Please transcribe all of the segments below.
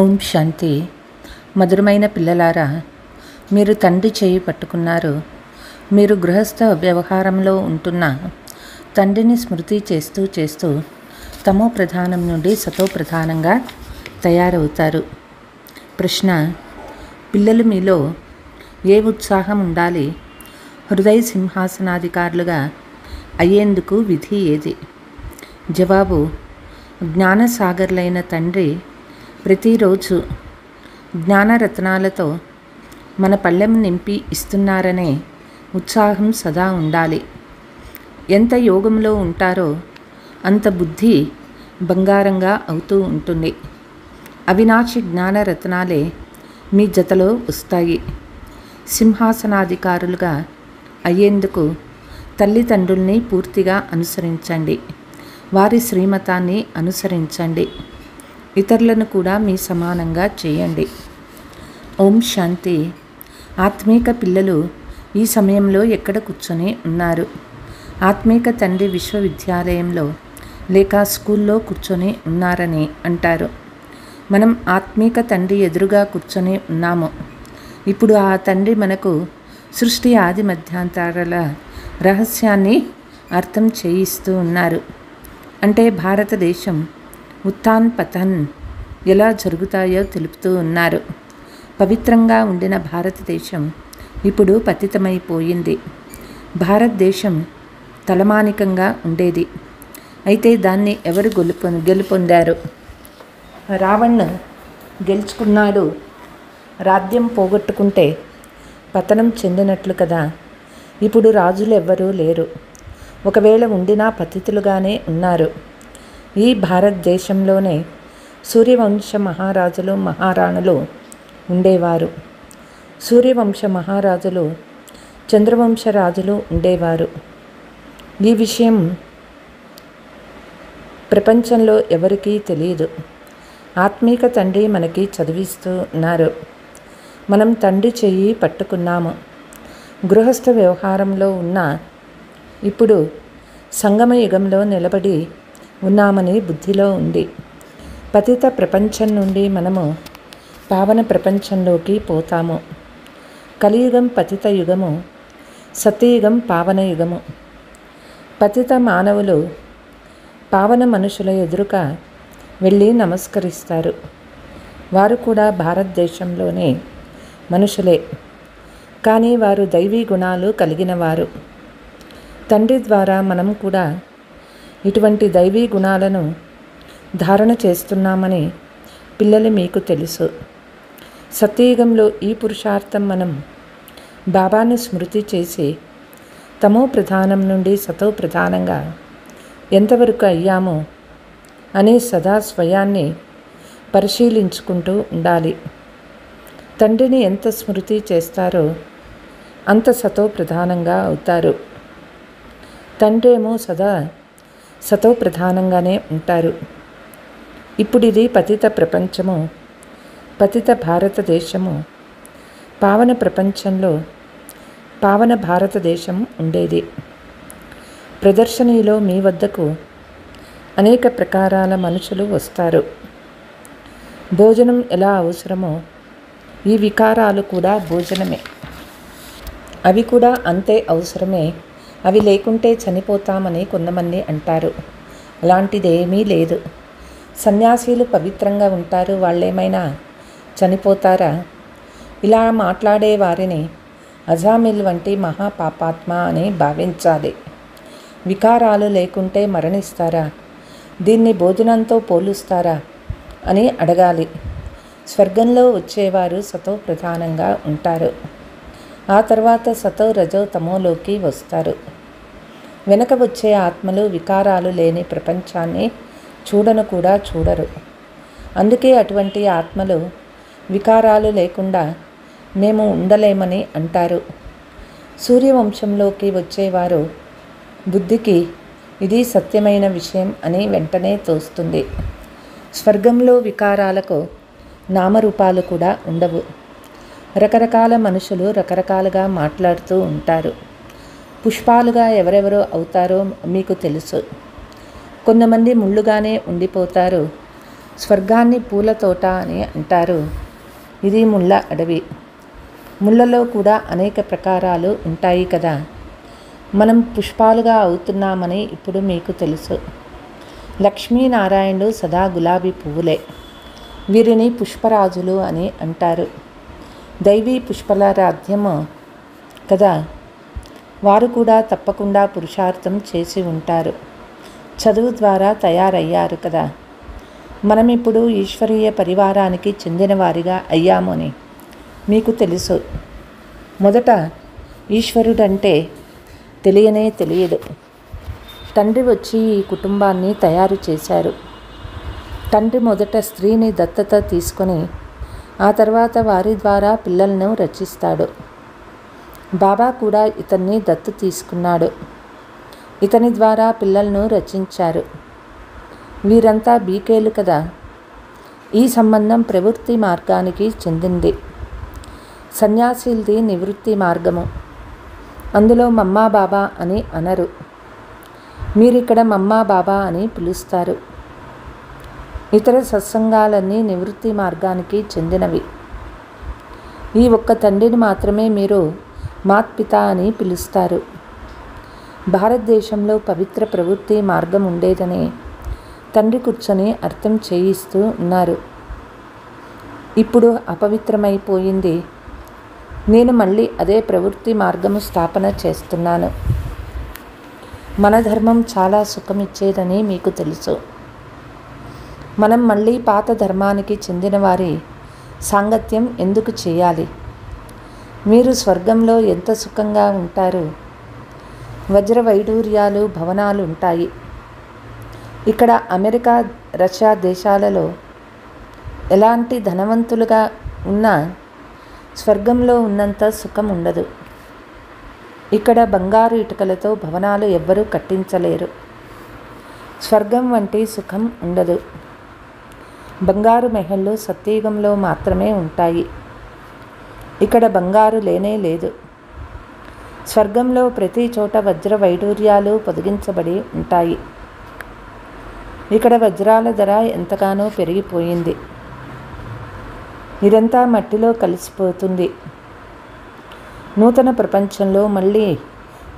ఓం శాంతి. మధురమైన పిల్లలారా, మీరు తండ్రి చేయి పట్టుకున్నారు. మీరు గృహస్థ వ్యవహారంలో ఉంటున్న తండ్రిని స్మృతి చేస్తూ చేస్తూ తమో ప్రధానం నుండి సతో ప్రధానంగా తయారవుతారు. ప్రశ్న: పిల్లలు, మీలో ఏ ఉత్సాహం ఉండాలి? హృదయ సింహాసనాధికారులుగా అయ్యేందుకు విధి ఏది? జవాబు: జ్ఞానసాగర్లైన తండ్రి ప్రతిరోజు జ్ఞానరత్నాలతో మన పళ్ళెం నింపి ఇస్తున్నారనే ఉత్సాహం సదా ఉండాలి. ఎంత యోగంలో ఉంటారో అంత బుద్ధి బంగారంగా అవుతూ ఉంటుంది. అవినాశి జ్ఞానరత్నాలే మీ జతలో వస్తాయి. సింహాసనాధికారులుగా అయ్యేందుకు తల్లిదండ్రుల్ని పూర్తిగా అనుసరించండి. వారి శ్రీమతాన్ని అనుసరించండి. ఇతరులను కూడా మీ సమానంగా చేయండి. ఓం శాంతి. ఆత్మీక పిల్లలు ఈ సమయంలో ఎక్కడ కూర్చొని ఉన్నారు? ఆత్మీక తండ్రి విశ్వవిద్యాలయంలో లేక స్కూల్లో కూర్చొని ఉన్నారని అంటారు. మనం ఆత్మీక తండ్రి ఎదురుగా కూర్చొని ఉన్నాము. ఇప్పుడు ఆ తండ్రి మనకు సృష్టి ఆది మధ్యాంతరాల రహస్యాన్ని అర్థం చేయిస్తూ ఉన్నారు. అంటే భారతదేశం ఉత్థాన్ పతన్ ఎలా జరుగుతాయో తెలుపుతూ ఉన్నారు. పవిత్రంగా ఉండిన భారతదేశం ఇప్పుడు పతితమైపోయింది. భారతదేశం తలమానికంగా ఉండేది. అయితే దాన్ని ఎవరు గెలుపొందారు? రావణ్ గెలుచుకున్నాడు. రాజ్యం పోగొట్టుకుంటే పతనం చెందినట్లు కదా. ఇప్పుడు రాజులు ఎవ్వరూ లేరు. ఒకవేళ ఉండినా పతితులుగానే ఉన్నారు. ఈ భారతదేశంలోనే సూర్యవంశ మహారాజులు మహారాణులు ఉండేవారు. సూర్యవంశ మహారాజులు, చంద్రవంశ రాజులు ఉండేవారు. ఈ విషయం ప్రపంచంలో ఎవరికీ తెలియదు. ఆత్మీక తండ్రి మనకి చదివిస్తూ ఉన్నారు. మనం తండ్రి చెయ్యి పట్టుకున్నాము. గృహస్థ వ్యవహారంలో ఉన్న ఇప్పుడు సంగమ యుగంలో నిలబడి ఉన్నామని బుద్ధిలో ఉంది. పతిత ప్రపంచం నుండి మనము పావన ప్రపంచంలోకి పోతాము. కలియుగం పతిత యుగము, సత్యయుగం పావన యుగము. పతిత మానవులు పావన మనుషుల ఎదురుగా వెళ్ళి నమస్కరిస్తారు. వారు కూడా భారతదేశంలోనే మనుషులే, కానీ వారు దైవీ గుణాలు కలిగిన వారు. తండ్రి ద్వారా మనం కూడా ఇటువంటి దైవీ గుణాలను ధారణ చేస్తున్నామని పిల్లలు మీకు తెలుసు. సత్యయుగంలో ఈ పురుషార్థం మనం బాబాను స్మృతి చేసి తమో ప్రధానం నుండి సతో ప్రధానంగా ఎంతవరకు అయ్యామో అని సదా స్వయాన్ని పరిశీలించుకుంటూ ఉండాలి. తండ్రిని ఎంత స్మృతి చేస్తారో అంత సతో ప్రధానంగా అవుతారు. తండ్రి ఏమో సదా సతో ప్రధానంగానే ఉంటారు. ఇప్పుడు ఇది పతిత ప్రపంచము, పతిత భారతదేశము. పావన ప్రపంచంలో పావన భారతదేశం ఉండేది. ప్రదర్శనలో మీ వద్దకు అనేక ప్రకారాల మనుషులు వస్తారు. భోజనం ఎలా అవసరమో ఈ వికారాలు కూడా భోజనమే. అవి కూడా అంతే అవసరమే. అవి లేకుంటే చనిపోతామని కొంతమంది అంటారు. అలాంటిదేమీ లేదు. సన్యాసీలు పవిత్రంగా ఉంటారు. వాళ్ళేమైనా చనిపోతారా? ఇలా మాట్లాడే వారిని అజామిల్ వంటి మహాపాపాత్మ అని భావించాలి. వికారాలు లేకుంటే మరణిస్తారా? దీన్ని భోజనంతో పోలుస్తారా అని అడగాలి. స్వర్గంలో వచ్చేవారు సతో ప్రధానంగా ఉంటారు. ఆ తర్వాత సతో రజో తమోలోకి వస్తారు. వెనక వచ్చే ఆత్మలు వికారాలు లేని ప్రపంచాన్ని చూడను కూడా చూడరు. అందుకే అటువంటి ఆత్మలు వికారాలు లేకుండా మేము ఉండలేమని అంటారు. సూర్యవంశంలోకి వచ్చేవారు బుద్ధికి ఇది సత్యమైన విషయం అని వెంటనే తోస్తుంది. స్వర్గంలో వికారాలకు నామరూపాలు కూడా ఉండవు. రకరకాల మనుషులు రకరకాలుగా మాట్లాడుతూ ఉంటారు. పుష్పాలుగా ఎవరెవరు అవుతారో మీకు తెలుసు. కొంతమంది ముళ్ళుగానే ఉండిపోతారు. స్వర్గాన్ని పూల తోట అని అంటారు. ఇది ముళ్ళ అడవి. ముళ్ళలో కూడా అనేక ప్రకారాలు ఉంటాయి కదా. మనం పుష్పాలుగా అవుతున్నామని ఇప్పుడు మీకు తెలుసు. లక్ష్మీనారాయణుడు సదా గులాబీ పువ్వులే. వీరిని పుష్పరాజులు అని అంటారు. దైవీ పుష్పరాధ్యము కదా. వారు కూడా తప్పకుండా పురుషార్థం చేసి ఉంటారు. చదువు ద్వారా తయారయ్యారు కదా. మనం ఇప్పుడు ఈశ్వరీయ పరివారానికి చెందిన వారిగా అయ్యామని మీకు తెలుసు. మొదట ఈశ్వరుడంటే తెలియనే తెలియదు. తండ్రి వచ్చి ఈ కుటుంబాన్ని తయారు చేశారు. తండ్రి మొదట స్త్రీని దత్తత తీసుకొని ఆ తర్వాత వారి ద్వారా పిల్లలను రచిస్తాడు. బాబా కూడా ఇతన్ని దత్తు తీసుకున్నాడు. ఇతని ద్వారా పిల్లలను రచించారు. వీరంతా బీకేలు కదా. ఈ సంబంధం ప్రవృత్తి మార్గానికి చెందింది. సన్యాసిల్ది నివృత్తి మార్గము. అందులో మమ్మా బాబా అని అనరు. మీరిక్కడ మమ్మా బాబా అని పిలుస్తారు. ఇతర సత్సంగాలన్నీ నివృత్తి మార్గానికి చెందినవి. ఈ ఒక్క తండ్రిని మాత్రమే మీరు మాత్పిత అని పిలుస్తారు. భారతదేశంలో పవిత్ర ప్రవృత్తి మార్గం ఉండేదని తండ్రి కూర్చొని అర్థం చేయిస్తూ ఉన్నారు. ఇప్పుడు అపవిత్రమైపోయింది. నేను మళ్ళీ అదే ప్రవృత్తి మార్గము స్థాపన చేస్తున్నాను. మన ధర్మం చాలా సుఖమిచ్చేదని మీకు తెలుసు. మనం మళ్ళీ పాత ధర్మానికి చెందిన వారి సాంగత్యం ఎందుకు చేయాలి? మీరు స్వర్గంలో ఎంత సుఖంగా ఉంటారు. వజ్ర వైడూర్యాలు భవనాలు ఉంటాయి. ఇక్కడ అమెరికా రష్యా దేశాలలో ఎలాంటి ధనవంతులుగా ఉన్నా స్వర్గంలో ఉన్నంత సుఖం ఉండదు. ఇక్కడ బంగారు ఇటుకలతో భవనాలు ఎవ్వరూ కట్టించలేరు. స్వర్గం వంటి సుఖం ఉండదు. బంగారు మెహళ్ళు సత్యయుగంలో మాత్రమే ఉంటాయి. ఇక్కడ బంగారు లేనే లేదు. స్వర్గంలో ప్రతి చోట వజ్ర వైడూర్యాలు పొదిగించబడి ఉంటాయి. ఇక్కడ వజ్రాల ధర ఎంతగానో పెరిగిపోయింది. ఇదంతా మట్టిలో కలిసిపోతుంది. నూతన ప్రపంచంలో మళ్ళీ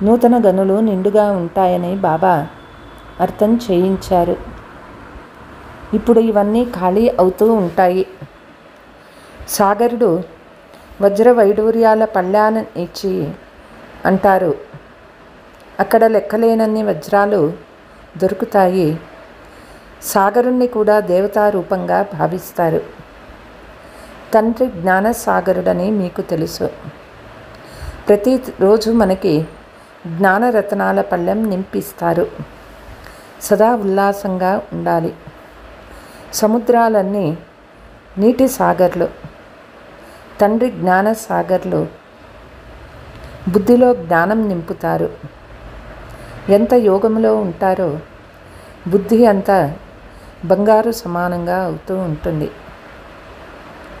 నూతన గనులు నిండుగా ఉంటాయని బాబా అర్థం చేయించారు. ఇప్పుడు ఇవన్నీ ఖాళీ అవుతూ ఉంటాయి. సాగరుడు వజ్ర వైడూర్యాల పళ్ళాన్ని ఇచ్చి అంటారు. అక్కడ లెక్కలేనన్ని వజ్రాలు దొరుకుతాయి. సాగరుణ్ణి కూడా దేవతా రూపంగా భావిస్తారు. తండ్రి జ్ఞానసాగరుడని మీకు తెలుసు. ప్రతిరోజు మనకి జ్ఞానరత్నాల పళ్ళెం నింపిస్తారు. సదా ఉల్లాసంగా ఉండాలి. సముద్రాలన్నీ నీటి సాగర్లు. తండ్రి జ్ఞానసాగర్లు. బుద్ధిలో జ్ఞానం నింపుతారు. ఎంత యోగములో ఉంటారో బుద్ధి అంతా బంగారు సమానంగా అవుతూ ఉంటుంది.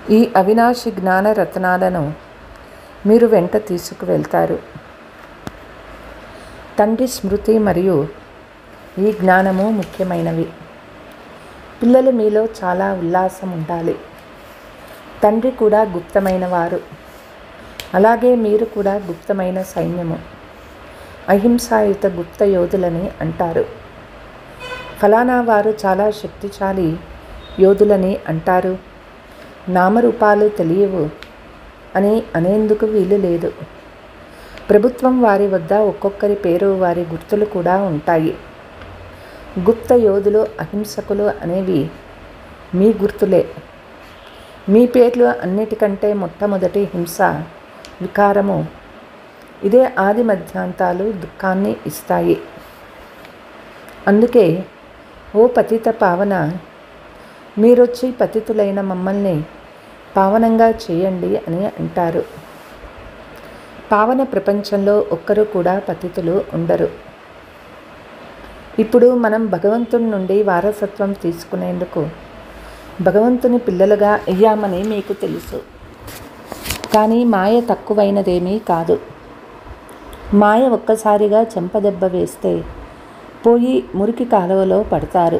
ఈ అవినాశి జ్ఞాన రత్నాలను మీరు వెంట తీసుకువెళ్తారు. తండ్రి స్మృతి మరియు ఈ జ్ఞానము ముఖ్యమైనవి. పిల్లలు మీలో చాలా ఉల్లాసం ఉండాలి. తండ్రి కూడా గుప్తమైన వారు. అలాగే మీరు కూడా గుప్తమైన సైన్యము. అహింసాయుత గుప్త యోధులని అంటారు. ఫలానా వారు చాలా శక్తిశాలి యోధులని అంటారు. నామరూపాలు తెలియవు అని అనేందుకు వీలు లేదు. ప్రభుత్వం వారి వద్ద ఒక్కొక్కరి పేరు వారి గుర్తులు కూడా ఉంటాయి. గుప్త యోధులు అహింసకులు అనేవి మీ గుర్తులే. మీ పేర్లు అన్నిటికంటే మొట్టమొదటి హింస వికారము. ఇదే ఆది మధ్యాంతాలు దుఃఖాన్ని ఇస్తాయి. అందుకే ఓ పతిత పావన, మీరొచ్చి పతితులైన మమ్మల్ని పావనంగా చేయండి అని అంటారు. పావన ప్రపంచంలో ఒక్కరు కూడా పతితులు ఉండరు. ఇప్పుడు మనం భగవంతుని నుండి వారసత్వం తీసుకునేందుకు భగవంతుని పిల్లలుగా అయ్యామని మీకు తెలుసు. కానీ మాయ తక్కువైనదేమీ కాదు. మాయ ఒక్కసారిగా చెంపదెబ్బ వేస్తే పోయి మురికి కాలువలో పడతారు.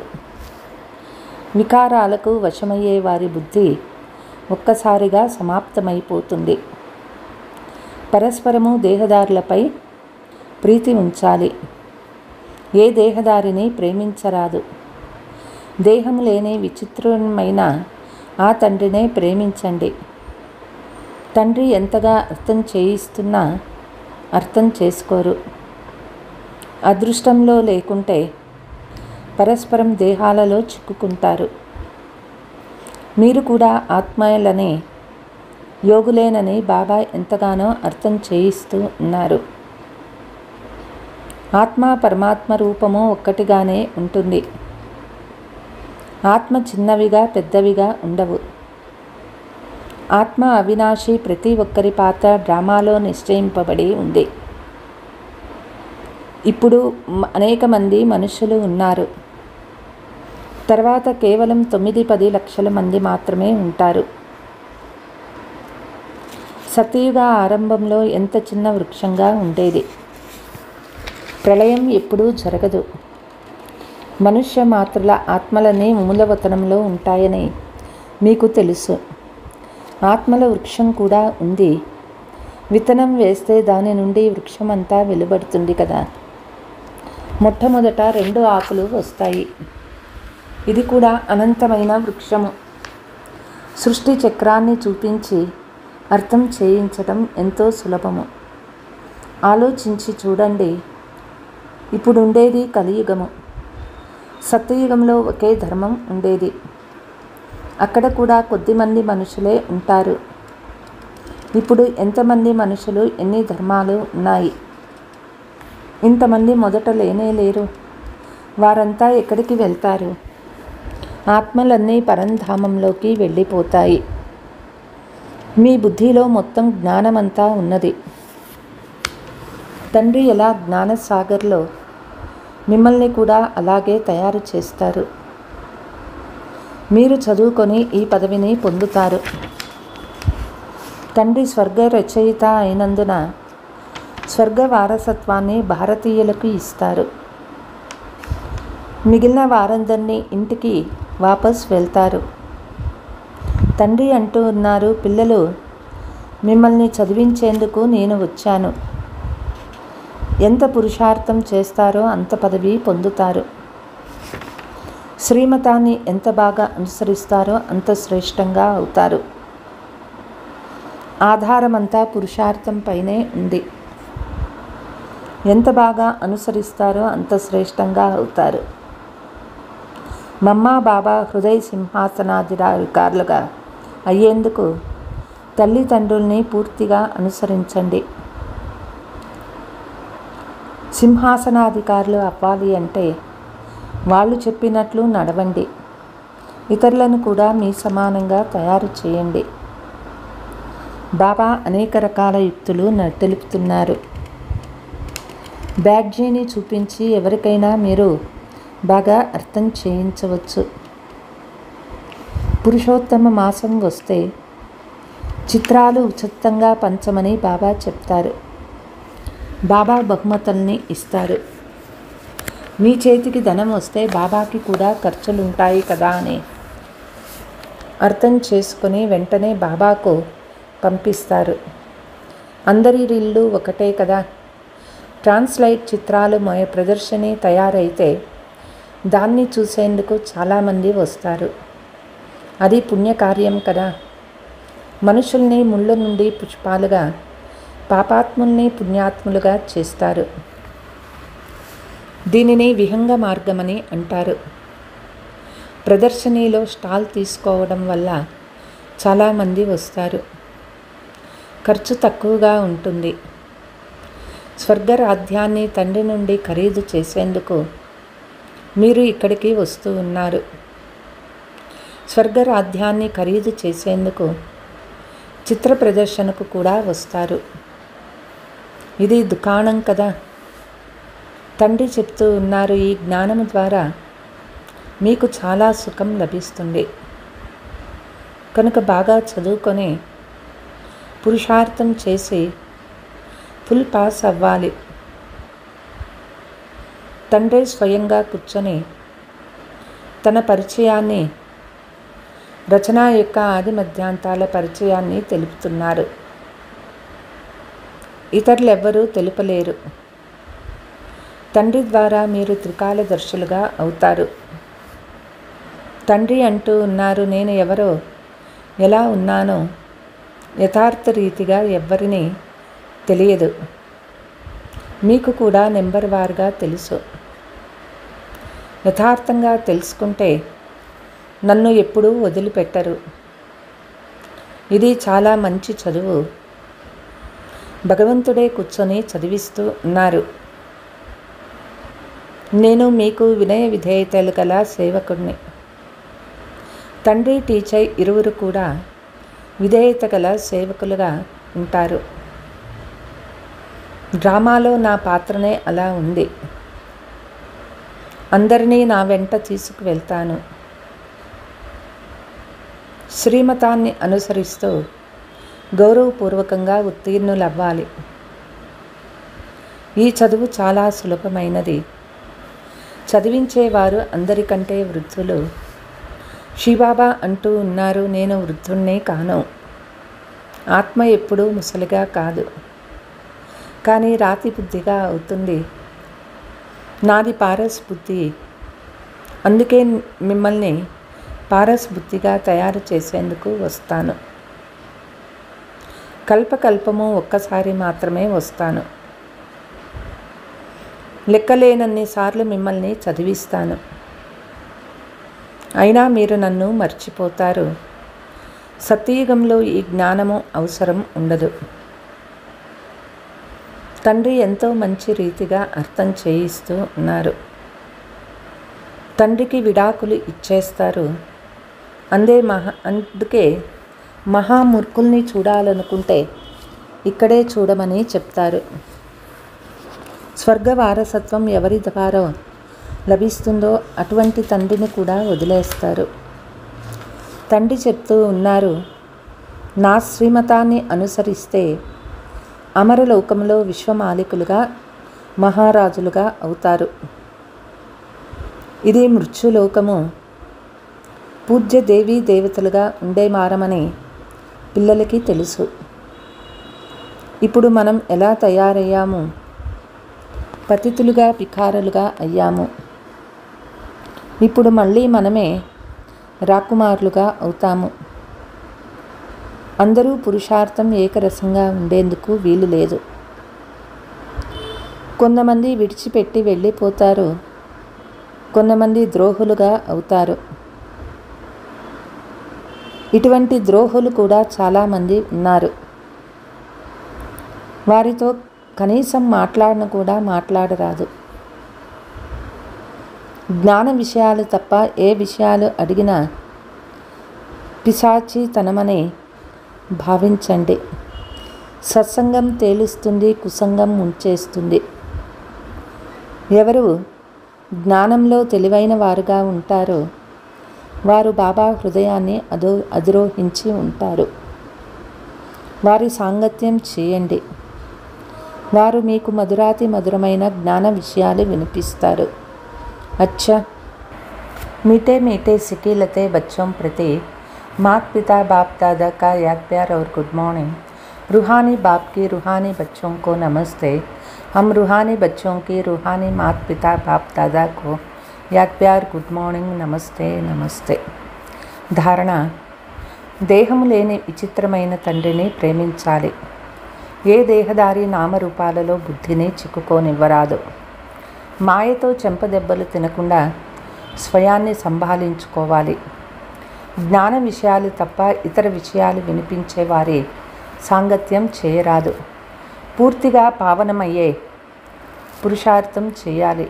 వికారాలకు వశమయ్యే వారి బుద్ధి ఒక్కసారిగా సమాప్తమైపోతుంది. పరస్పరము దేహదారులపై ప్రీతి ఉంచాలి. ఏ దేహదారిని ప్రేమించరాదు. దేహము లేని విచిత్రమైన ఆ తండ్రినే ప్రేమించండి. తండ్రి ఎంతగా అర్థం చేయిస్తున్నా అర్థం చేసుకోరు. అదృష్టంలో లేకుంటే పరస్పరం దేహాలలో చిక్కుకుంటారు. మీరు కూడా ఆత్మలని యోగులేనని బాబా ఎంతగానో అర్థం చేయిస్తూ ఉన్నారు. ఆత్మ పరమాత్మ రూపము ఒక్కటిగానే ఉంటుంది. ఆత్మ చిన్నవిగా పెద్దవిగా ఉండవు. ఆత్మ అవినాశి, ప్రతి ఒక్కరి పాత్ర డ్రామాలో నిశ్చయింపబడి ఉంది. ఇప్పుడు అనేక మంది మనుషులు ఉన్నారు. తర్వాత కేవలం 9-10 లక్షల మంది మాత్రమే ఉంటారు. సతయుగ ఆరంభంలో ఎంత చిన్న వృక్షంగా ఉండేది. ప్రళయం ఎప్పుడూ జరగదు. మనుష్య మాతృల ఆత్మలన్నీ మూలవతనంలో ఉంటాయని మీకు తెలుసు. ఆత్మల వృక్షం కూడా ఉంది. విత్తనం వేస్తే దాని నుండి వృక్షమంతా వెలువడుతుంది కదా. మొట్టమొదట 2 ఆకులు వస్తాయి. ఇది కూడా అనంతమైన వృక్షము. సృష్టి చక్రాన్ని చూపించి అర్థం చేయించటం ఎంతో సులభము. ఆలోచించి చూడండి. ఇప్పుడుండేది కలియుగము. సత్యయుగంలో ఒకే ధర్మం ఉండేది. అక్కడ కూడా కొద్దిమంది మనుషులే ఉంటారు. ఇప్పుడు ఎంతమంది మనుషులు, ఎన్ని ధర్మాలు ఉన్నాయి? ఇంతమంది మొదట లేనే లేరు. వారంతా ఎక్కడికి వెళ్తారు? ఆత్మలన్నీ పరంధామంలోకి వెళ్ళిపోతాయి. మీ బుద్ధిలో మొత్తం జ్ఞానమంతా ఉన్నది. తండ్రి ఎలా జ్ఞానసాగర్లో మిమ్మల్ని కూడా అలాగే తయారు చేస్తారు. మీరు చదువుకొని ఈ పదవిని పొందుతారు. తండ్రి స్వర్గ రచయిత అయినందున స్వర్గ వారసత్వాన్ని భారతీయులకు ఇస్తారు. మిగిలిన వారందరినీ ఇంటికి వాపస్ వెళ్తారు. తండ్రి అంటూ ఉన్నారు, పిల్లలు, మిమ్మల్ని చదివించేందుకు నేను వచ్చాను. ఎంత పురుషార్థం చేస్తారో అంత పదవి పొందుతారు. శ్రీమతాన్ని ఎంత బాగా అనుసరిస్తారో అంత శ్రేష్టంగా అవుతారు. ఆధారమంతా పురుషార్థం పైనే ఉంది. ఎంత బాగా అనుసరిస్తారో అంత శ్రేష్టంగా అవుతారు. మమ్మా బాబా హృదయ సింహాసనాధికారులుగా అయ్యేందుకు తల్లిదండ్రుల్ని పూర్తిగా అనుసరించండి. సింహాసనాధికారులు అవ్వాలి అంటే వాళ్ళు చెప్పినట్లు నడవండి. ఇతరులను కూడా మీ సమానంగా తయారు చేయండి. బాబా అనేక రకాల యుక్తులు తెలుపుతున్నారు. బ్యాడ్జీని చూపించి ఎవరికైనా మీరు బాగా అర్థం చేయించవచ్చు. పురుషోత్తమ మాసం వస్తే చిత్రాలు ఉచితంగా పంచమని బాబా చెప్తారు. బాబా బహుమతుల్ని ఇస్తారు. మీ చేతికి ధనం వస్తే బాబాకి కూడా ఖర్చులుంటాయి కదా అని అర్థం చేసుకొని వెంటనే బాబాకు పంపిస్తారు. అందరి ఇల్లు ఒకటే కదా. ట్రాన్స్లైట్ చిత్రాలు ప్రదర్శని తయారైతే దాన్ని చూసేందుకు చాలామంది వస్తారు. అది పుణ్యకార్యం కదా. మనుషుల్ని ముళ్ళ నుండి పుష్పాలుగా, పాపాత్ముల్ని పుణ్యాత్ములుగా చేస్తారు. దీనిని విహంగ మార్గమని అంటారు. ప్రదర్శనీలో స్టాల్ తీసుకోవడం వల్ల చాలామంది వస్తారు. ఖర్చు తక్కువగా ఉంటుంది. స్వర్గరాధ్యాన్ని తండ్రి నుండి ఖరీదు చేసేందుకు మీరు ఇక్కడికి వస్తూ ఉన్నారు. స్వర్గరాధ్యాన్ని ఖరీదు చేసేందుకు చిత్ర ప్రదర్శనకు కూడా వస్తారు. ఇది దుకాణం కదా. తండ్రి చెప్తూ ఉన్నారు, ఈ జ్ఞానము ద్వారా మీకు చాలా సుఖం లభిస్తుంది. కనుక బాగా చదువుకొని పురుషార్థం చేసి ఫుల్ పాస్ అవ్వాలి. తండ్రి స్వయంగా కూర్చొని తన పరిచయాన్ని, రచన యొక్క ఆది మధ్యాంతాల పరిచయాన్ని తెలుపుతున్నారు. ఇతరులెవ్వరూ తెలుపలేరు. తండ్రి ద్వారా మీరు త్రికాలదర్శులుగా అవుతారు. తండ్రి అంటూ ఉన్నారు, నేను ఎవరో, ఎలా ఉన్నానో యథార్థ రీతిగా ఎవ్వరినీ తెలియదు. మీకు కూడా నెంబర్ వారుగా తెలుసు. యథార్థంగా తెలుసుకుంటే నన్ను ఎప్పుడూ వదిలిపెట్టరు. ఇది చాలా మంచి చదువు. భగవంతుడే కూర్చొని చదివిస్తూ ఉన్నారు. నేను మీకు వినయ విధేయతలు గల సేవకుడిని. తండ్రి, టీచర్ ఇరువురు కూడా విధేయత గల సేవకులుగా ఉంటారు. డ్రామాలో నా పాత్రనే అలా ఉంది. అందరినీ నా వెంట తీసుకువెళ్తాను. శ్రీమతాన్ని అనుసరిస్తూ గౌరవపూర్వకంగా ఉత్తీర్ణులవ్వాలి. ఈ చదువు చాలా సులభమైనది. చదివించేవారు అందరికంటే వృద్ధులు. శివబాబా అంటూ ఉన్నారు, నేను వృద్ధుణ్ణే కాను. ఆత్మ ఎప్పుడూ ముసలిగా కాదు, కానీ రాతి బుద్ధిగా అవుతుంది. నాది పారస్ బుద్ధి. అందుకే మిమ్మల్ని పారస్ బుద్ధిగా తయారు చేసేందుకు వస్తాను. కల్పకల్పము ఒక్కసారి మాత్రమే వస్తాను. లెక్కలేనన్ని సార్లు మిమ్మల్ని చదివిస్తాను. అయినా మీరు నన్ను మర్చిపోతారు. సత్యయుగంలో ఈ జ్ఞానము అవసరం ఉండదు. తండ్రి ఎంతో మంచి రీతిగా అర్థం చేయిస్తూ ఉన్నారు. తండ్రికి విడాకులు ఇచ్చేస్తారు. అందుకే మహామూర్ఖుల్ని చూడాలనుకుంటే ఇక్కడే చూడమని చెప్తారు. స్వర్గ వారసత్వం ఎవరి ద్వారా లభిస్తుందో అటువంటి తండ్రిని కూడా వదిలేస్తారు. తండ్రి చెప్తూ ఉన్నారు, నా శ్రీమతాన్ని అనుసరిస్తే అమరలోకంలో విశ్వమాలికులుగా, మహారాజులుగా అవుతారు. ఇది మృత్యులోకము. పూజ్య దేవీ దేవతలుగా ఉండేమారమని పిల్లలకి తెలుసు. ఇప్పుడు మనం ఎలా తయారయ్యాము? పతితులుగా, పికారులుగా అయ్యాము. ఇప్పుడు మళ్ళీ మనమే రాకుమారులుగా అవుతాము. అందరూ పురుషార్థం ఏకరసంగా ఉండేందుకు వీలు లేదు. కొంతమంది విడిచిపెట్టి వెళ్ళిపోతారు. కొంతమంది ద్రోహులుగా అవుతారు. ఇటువంటి ద్రోహులు కూడా చాలామంది ఉన్నారు. వారితో కనీసం మాట్లాడను కూడా మాట్లాడరాదు. జ్ఞాన విషయాలు తప్ప ఏ విషయాలు అడిగినా పిశాచితనమని భావించండి. సత్సంగం తేలుస్తుంది, కుసంగం ముంచేస్తుంది. ఎవరు జ్ఞానంలో తెలివైన వారుగా ఉంటారో వారు బాబా హృదయాన్ని అధిరోహించి ఉంటారు. వారి సాంగత్యం చేయండి. వారు మీకు మధురాతి మధురమైన జ్ఞాన విషయాలు వినిపిస్తారు. अच्छा, मीठे मीठे सिकीलते बच्चों प्रति माता पिता बाप दादा का याद प्यार और गुड मॉर्निंग। रूहानी बाप की रूहानी बच्चों को नमस्ते। हम रूहानी बच्चों की रूहानी माता पिता बाप दादा को याद प्यार गुड मॉर्निंग, नमस्ते नमस्ते। धारणा, దేహము లేని విచిత్రమైన తండ్రిని ప్రేమించాలి. ఏ దేహదారి నామరూపాలలో బుద్ధిని చిక్కుకోనివ్వరాదు. మాయతో చెంపదెబ్బలు తినకుండా స్వయాన్ని సంభాళించుకోవాలి. జ్ఞాన విషయాలు తప్ప ఇతర విషయాలు వినిపించే వారి సాంగత్యం చేయరాదు. పూర్తిగా పావనమయ్యే పురుషార్థం చేయాలి.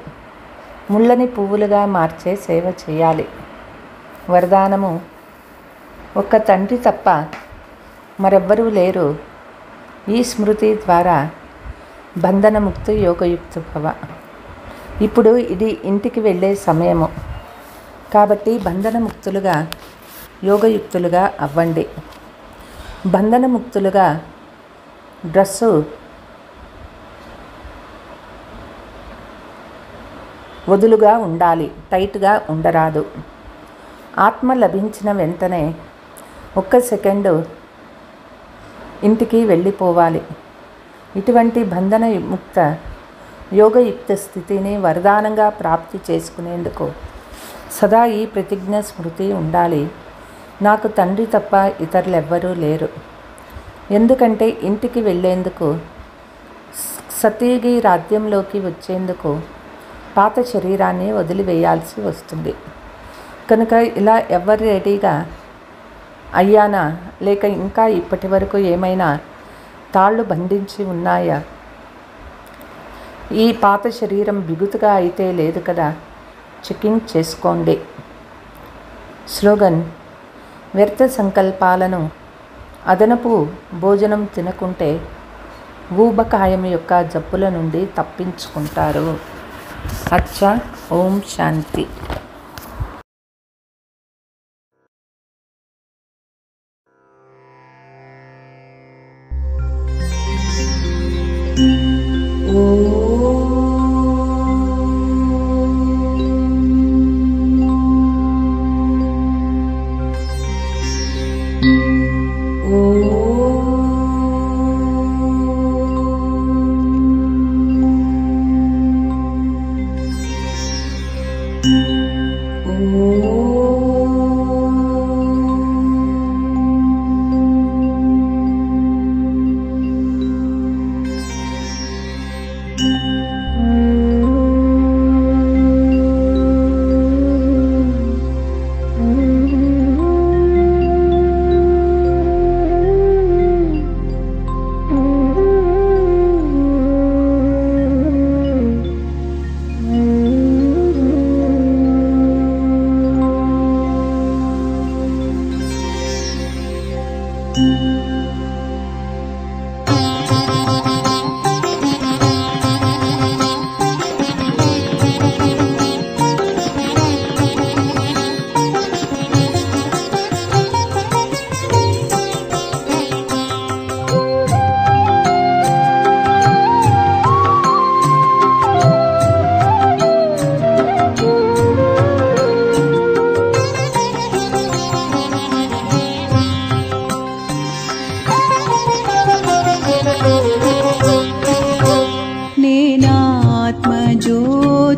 ముళ్ళని పువ్వులుగా మార్చే సేవ చేయాలి. వరదానము: ఒక్క తండ్రి తప్ప మరెవ్వరూ లేరు. ఈ స్మృతి ద్వారా బంధనముక్తి యోగయుక్త భవ. ఇప్పుడు ఇది ఇంటికి వెళ్ళే సమయము కాబట్టి బంధనముక్తులుగా యోగయుక్తులుగా అవ్వండి. బంధనముక్తులుగా డ్రెస్సు వదులుగా ఉండాలి, టైట్గా ఉండరాదు. ఆత్మ లభించిన వెంటనే ఒక్క సెకండు ఇంటికి వెళ్ళిపోవాలి. ఇటువంటి బంధన ముక్త యోగయుక్త స్థితిని వరదానంగా ప్రాప్తి చేసుకునేందుకు సదా ఈ ప్రతిజ్ఞ స్మృతి ఉండాలి: నాకు తండ్రి తప్ప ఇతరులెవ్వరూ లేరు. ఎందుకంటే ఇంటికి వెళ్ళేందుకు, సతీగి రాజ్యంలోకి వచ్చేందుకు పాత శరీరాన్ని వదిలివేయాల్సి వస్తుంది. కనుక ఇలా ఎవరు రెడీగా అయ్యానా, లేక ఇంకా ఇప్పటి వరకు ఏమైనా తాళ్ళు బంధించి ఉన్నాయా? ఈ పాత శరీరం బిగుతుగా అయితే లేదు కదా, చెకింగ్ చేసుకోండి. స్లోగన్: వ్యర్థ సంకల్పాలను, అదనపు భోజనం తినకుంటే ఊబకాయం యొక్క జబ్బుల నుండి తప్పించుకుంటారు. అచ్చా. ఓం శాంతి.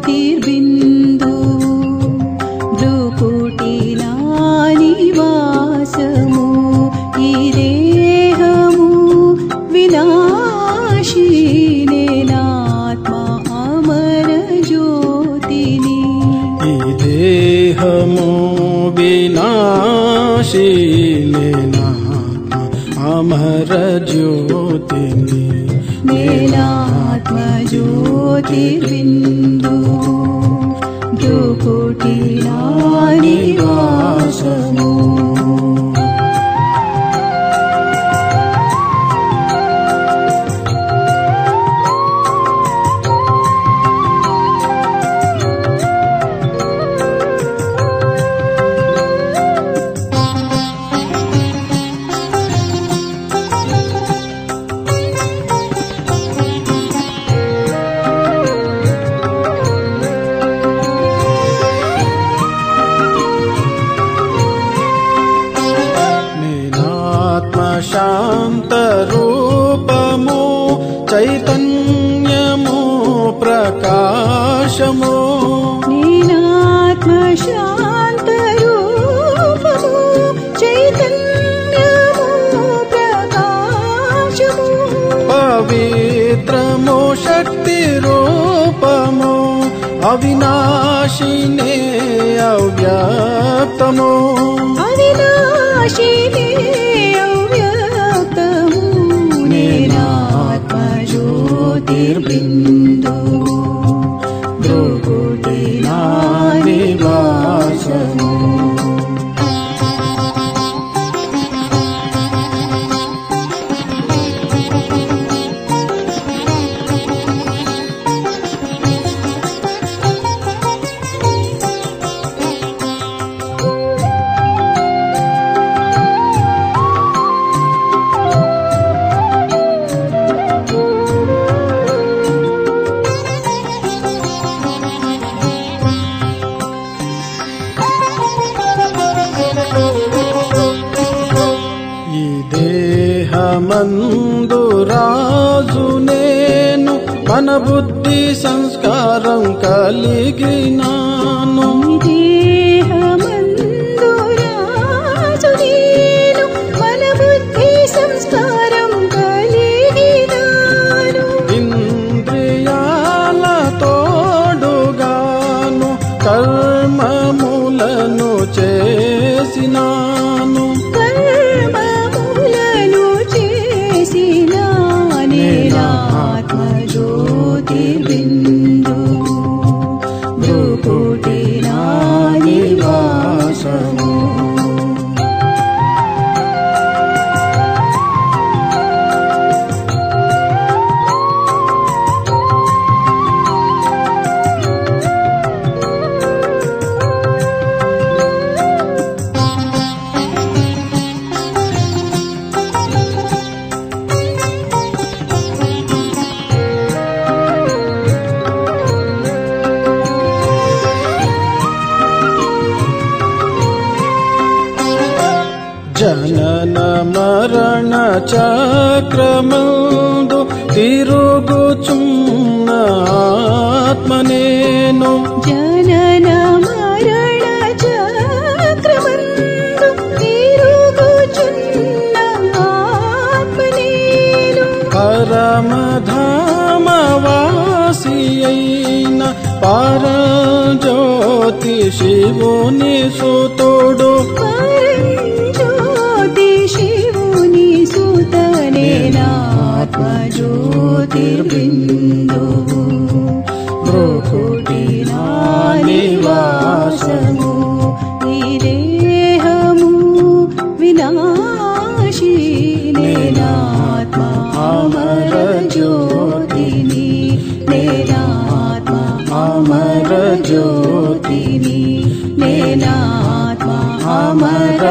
ज्योतिर्बिन्दु भ्रुकुटिला निवासमु ई देहमु विनाशी नेनात्मा अमर ज्योतिनि ई देहमु विनाशी नेनात्मा अमर ज्योतिनि नेनात्मा ज्योतिर्बिन्दु भ्रुकुटिला निवासमु शान्तरूपमु चैतन्यमु प्रकाशमु नीनात्म शान्तरूपमु चैतन्यमु प्रकाशमु पवित्रमु शक्तिरूपमु अविनाशिने अव्यक्तमु अविनाशिने ज्योतिर्बिन्दु भ्रुकुटिला మన బుద్ధి సంస్కారం కలిగినాను. దేహమందు రాజు నేను, మన బుద్ధి సంస్కారం కలిగినాను. ఇంద్రియాల తోడుగాను కర్మములను చేసినాను. కర్మములను చేసిన నేనాత్మజ్యోతిర్బిందు భ్రూకుటి నా నివాసము. జనన మరణ చక్రమందు తిరుగుచున్న ఆత్మ నేను. జనన మరణ చక్రమందు తిరుగుచున్న ఆత్మ నేను. పరమధామవాసి అయిన పరంజ్యోతి శివుని సుతుడు. శివుని సుతనేనాత్మజ్యోతిర్బిందు భ్రూకుటి నా నివాసము. ఈ దేహము వినాశీ నేనాత్మ అమర జ్యోతిని, నేనాత్మ అమర జ్యోతిని, నేనాత్మ అమర